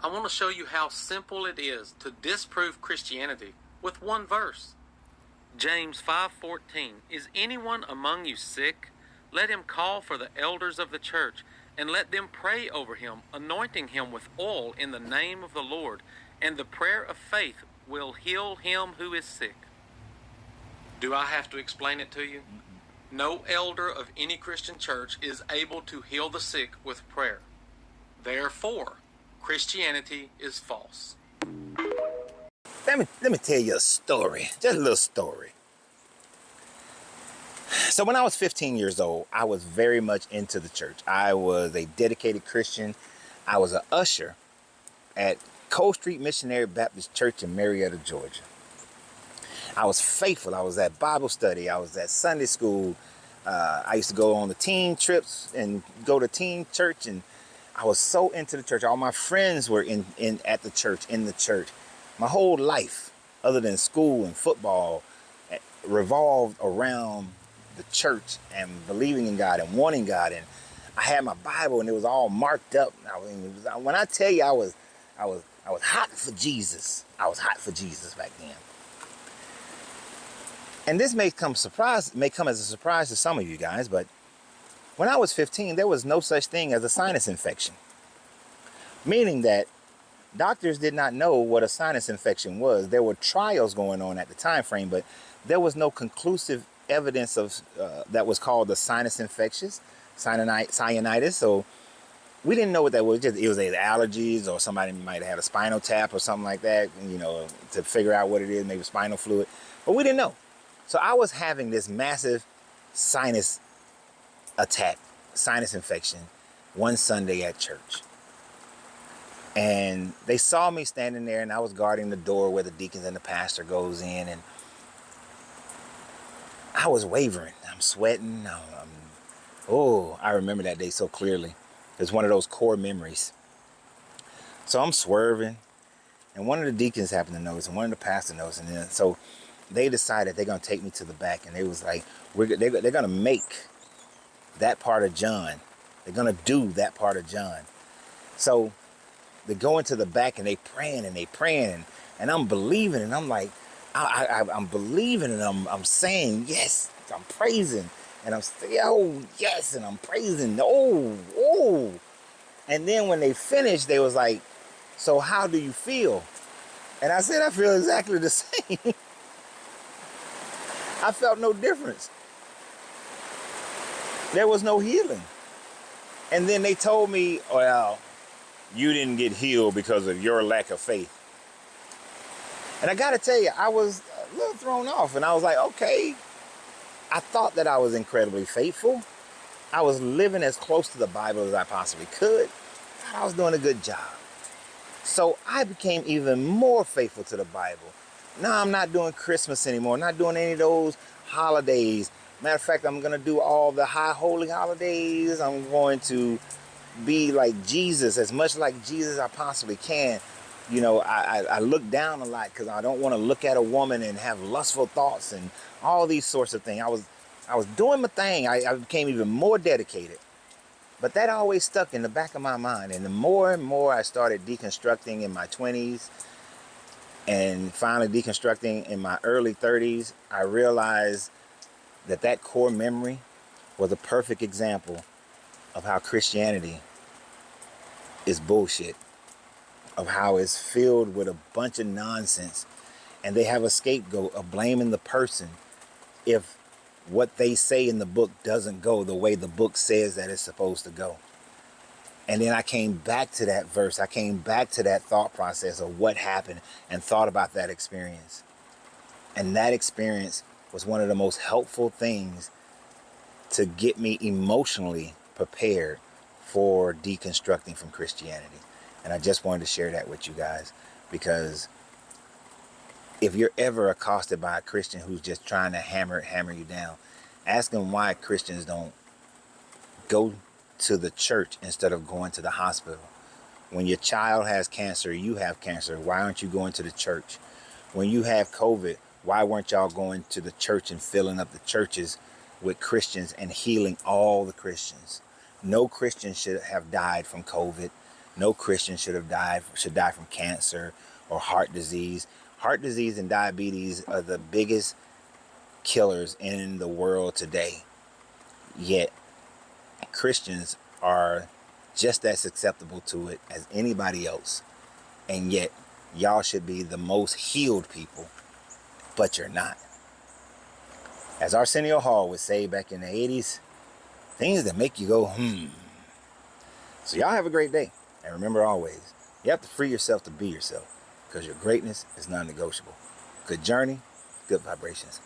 I want to show you how simple it is to disprove Christianity with one verse. James 5:14, is anyone among you sick? Let him call for the elders of the church, and let them pray over him, anointing him with oil in the name of the Lord, and the prayer of faith will heal him who is sick. Do I have to explain it to you? No elder of any Christian church is able to heal the sick with prayer. Therefore, Christianity is false. Let me tell you a story, just a little story. So when I was 15 years old, I was very much into the church. I was a dedicated Christian. I was an usher at Cold Street Missionary Baptist Church in Marietta, Georgia. I was faithful. I was at Bible study. I was at Sunday school. I used to go on the teen trips and go to teen church, and I was so into the church. All my friends were in the church. My whole life, other than school and football, revolved around the church and believing in God and wanting God. And I had my Bible, and it was all marked up. When I tell you I was hot for Jesus. I was hot for Jesus back then. And this may come as a surprise to some of you guys, but when I was 15, there was no such thing as a sinus infection. Meaning that doctors did not know what a sinus infection was. There were trials going on at the time frame, but there was no conclusive evidence of that was called the sinus infectious, sinusitis. So we didn't know what that was. It was either allergies, or somebody might have had a spinal tap or something like that, to figure out what it is, maybe spinal fluid. But we didn't know. So I was having this massive sinus attack, sinus infection, one Sunday at church. And they saw me standing there, and I was guarding the door where the deacons and the pastor goes in, and I was wavering. I'm sweating. I remember that day so clearly. It's one of those core memories. So I'm swerving, and one of the deacons happened to notice, and one of the pastors noticed, and then so they decided they're gonna take me to the back, and they was like, they're gonna make that part of John. They're gonna do that part of John. So they go into the back, and they praying, and I'm believing, and I'm like, I'm believing, and I'm saying yes, I'm praising, and I'm saying, oh yes, and I'm praising, oh. And then when they finished, they was like, so how do you feel? And I said, I feel exactly the same. I felt no difference. There was no healing. And then they told me, well, you didn't get healed because of your lack of faith. And I got to tell you, I was a little thrown off, and I was like, okay. I thought that I was incredibly faithful. I was living as close to the Bible as I possibly could. I thought I was doing a good job. So I became even more faithful to the Bible. Now I'm not doing Christmas anymore. Not doing any of those holidays. Matter of fact, I'm going to do all the high holy holidays. I'm going to be like Jesus, as much like Jesus as I possibly can. I look down a lot because I don't want to look at a woman and have lustful thoughts and all these sorts of things. I was doing my thing. I became even more dedicated. But that always stuck in the back of my mind. And the more and more I started deconstructing in my 20s, and finally deconstructing in my early 30s, I realized that core memory was a perfect example of how Christianity is bullshit, of how it's filled with a bunch of nonsense, and they have a scapegoat of blaming the person if what they say in the book doesn't go the way the book says that it's supposed to go. And then I came back to that verse. I came back to that thought process of what happened and thought about that experience. And that experience was one of the most helpful things to get me emotionally prepared for deconstructing from Christianity. And I just wanted to share that with you guys, because if you're ever accosted by a Christian who's just trying to hammer you down, ask them why Christians don't go to the church instead of going to the hospital. When your child has cancer, you have cancer, why aren't you going to the church? When you have COVID, why weren't y'all going to the church and filling up the churches with Christians and healing all the Christians? No Christian should have died from COVID. No Christian should die from cancer or heart disease. Heart disease and diabetes are the biggest killers in the world today. Yet Christians are just as susceptible to it as anybody else. And yet y'all should be the most healed people, but you're not. As Arsenio Hall would say back in the 80s, things that make you go, So y'all have a great day. And remember always, you have to free yourself to be yourself, because your greatness is non-negotiable. Good journey, good vibrations.